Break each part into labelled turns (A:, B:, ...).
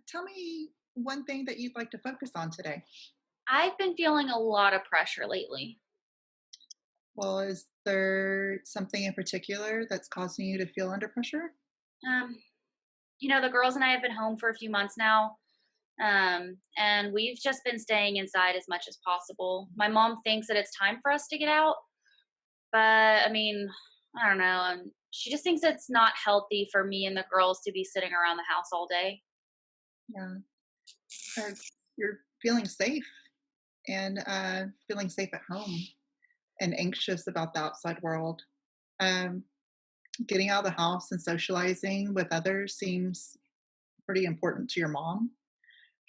A: Tell me one thing that you'd like to focus on today.
B: I've been feeling a lot of pressure lately.
A: Well, is there something in particular that's causing you to feel under pressure?
B: Um, the girls and I have been home for a few months now, and we've just been staying inside as much as possible. My mom thinks that it's time for us to get out, but I don't know. She just thinks it's not healthy for me and the girls to be sitting around the house all day.
A: Yeah, uh, you're feeling safe and feeling safe at home and anxious about the outside world. Um, Getting out of the house and socializing with others seems pretty important to your mom.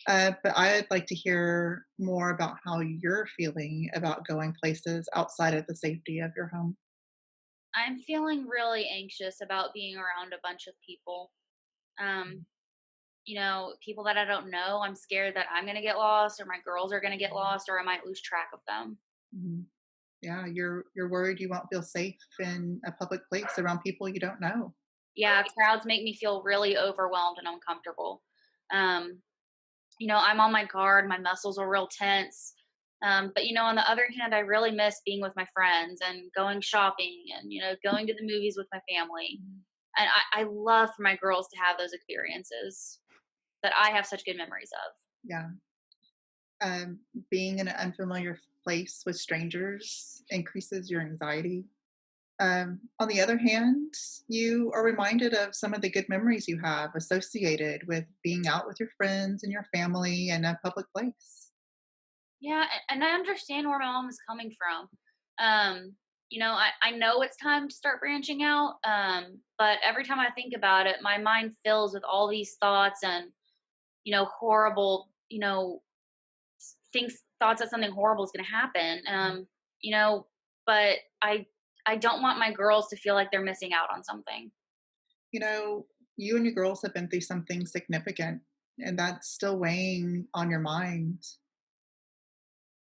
A: But I'd like to hear more about how you're feeling about going places outside of the safety of your home.
B: I'm feeling really anxious about being around a bunch of people. Um, People that I don't know. I'm scared that I'm going to get lost or my girls are going to get lost or I might lose track of them.
A: Mhm. Yeah, you're worried you won't feel safe in a public place around people you don't know.
B: Yeah, crowds make me feel really overwhelmed and uncomfortable. Um, I'm on my guard, my muscles are real tense. But on the other hand, I really miss being with my friends and going shopping and going to the movies with my family.
A: Mhm.
B: And I love for my girls to have those experiences that I have such good memories of.
A: Yeah. Um, Being in an unfamiliar place with strangers increases your anxiety. On the other hand, you are reminded of some of the good memories you have associated with being out with your friends and your family in a public place.
B: Yeah, and I understand where my mom is coming from. I know it's time to start branching out, but every time I think about it, my mind fills with all these thoughts and, horrible, thoughts that something horrible is going to happen. You know, but I don't want my girls to feel like they're missing out on something.
A: You know, you and your girls have been through something significant, and that's still weighing on your mind.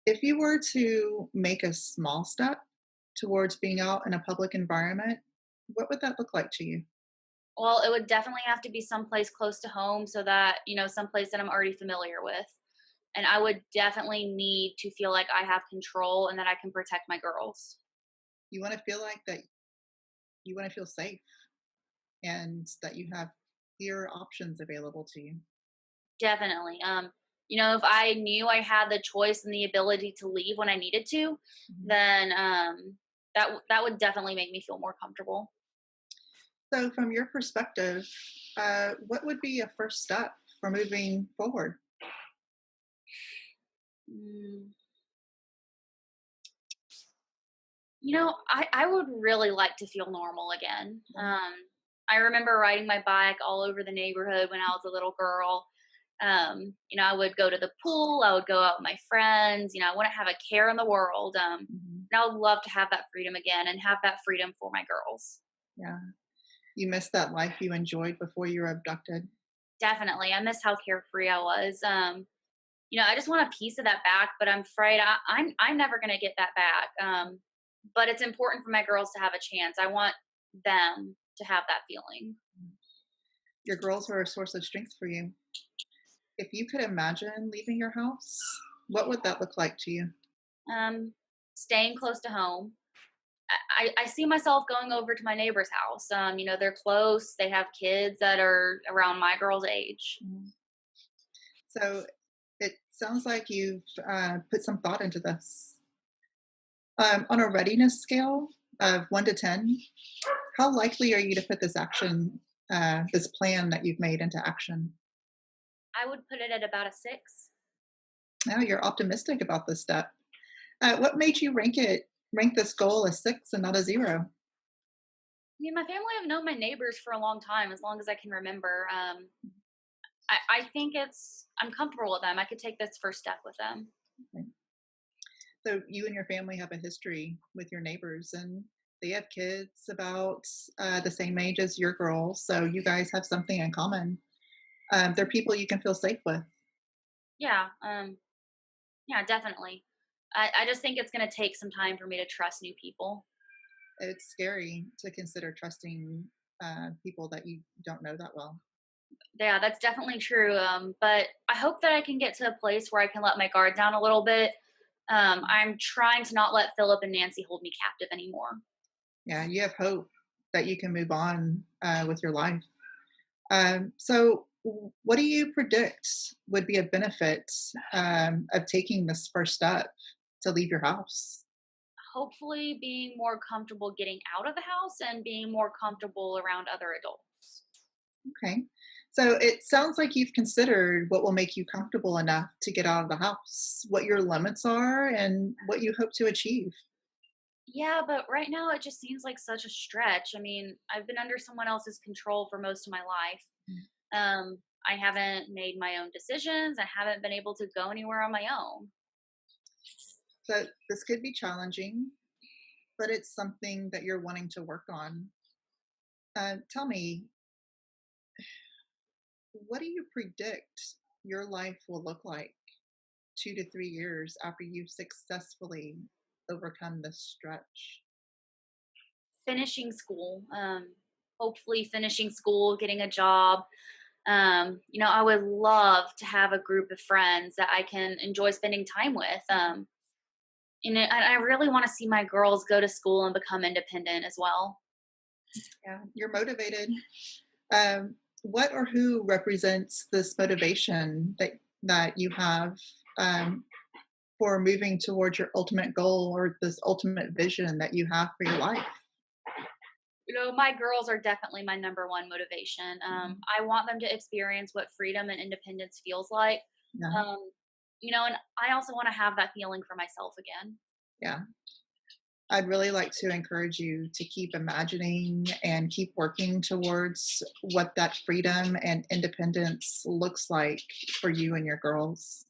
A: If you were to make a small step towards being out in a public environment, what would that look like to you?
B: Well, it would definitely have to be someplace close to home so that, someplace that I'm already familiar with. And I would definitely need to feel like I have control and that I can protect my girls.
A: You want to feel like that you want to feel safe and that you have clear options available to you.
B: Definitely. If I knew I had the choice and the ability to leave when I needed to,
A: Mhm.
B: then that would definitely make me feel more comfortable.
A: So, from your perspective, what would be a first step for moving forward?
B: Mm, I would really like to feel normal again. I remember riding my bike all over the neighborhood when I was a little girl. I would go to the pool, I would go out with my friends, I wouldn't have a care in the world.
A: Mhm.
B: And I would love to have that freedom again and have that freedom for my girls.
A: Yeah, you missed that life you enjoyed before you were abducted.
B: Definitely. I miss how carefree I was. I just want a piece of that back, but I'm afraid I'm never gonna get that back. But it's important for my girls to have a chance. I want them to have that feeling.
A: Your girls are a source of strength for you. If you could imagine leaving your house, what would that look like to you?
B: Um, Staying close to home. I see myself going over to my neighbor's house. They're close. They have kids that are around my girl's age.
A: Mhm. So, it sounds like you've put some thought into this. On a readiness scale of 1 to 10, how likely are you to put this plan that you've made into action?
B: I would put it at about a 6.
A: Now you're optimistic about this step. What made you rank this goal a 6 and not a 0?
B: My family have known my neighbors for a long time, as long as I can remember. I think I'm comfortable with them. I could take this first step with them.
A: Right. So you and your family have a history with your neighbors, and they have kids about the same age as your girls, so you guys have something in common. They're people you can feel safe with.
B: Yeah. Yeah, definitely. I just think it's gonna take some time for me to trust new people.
A: It's scary to consider trusting people that you don't know that well.
B: Yeah, that's definitely true. But I hope that I can get to a place where I can let my guard down a little bit. I'm trying to not let Philip and Nancy hold me captive anymore.
A: Yeah, you have hope that you can move on with your life. What do you predict would be a benefit of taking this first step to leave your house?
B: Hopefully, being more comfortable getting out of the house and being more comfortable around other adults.
A: Okay. So it sounds like you've considered what will make you comfortable enough to get out of the house, what your limits are, and what you hope to achieve.
B: Yeah, but right now it just seems like such a stretch. I mean, I've been under someone else's control for most of my life. I haven't made my own decisions. I haven't been able to go anywhere on my own.
A: So this could be challenging, but it's something that you're wanting to work on. Tell me, what do you predict your life will look like 2 to 3 years after you've successfully overcome this stretch?
B: Finishing school, hopefully finishing school, getting a job. I would love to have a group of friends that I can enjoy spending time with. I really want to see my girls go to school and become independent as well.
A: Yeah, you're motivated. What or who represents this motivation that you have um, for moving towards your ultimate goal or this ultimate vision that you have for your life?
B: My girls are definitely my number one motivation.
A: Mhm.
B: I want them to experience what freedom and independence feels like.
A: Yeah,
B: Um, and I also want to have that feeling for myself again.
A: yeah. I'd really like to encourage you to keep imagining and keep working towards what that freedom and independence looks like for you and your girls.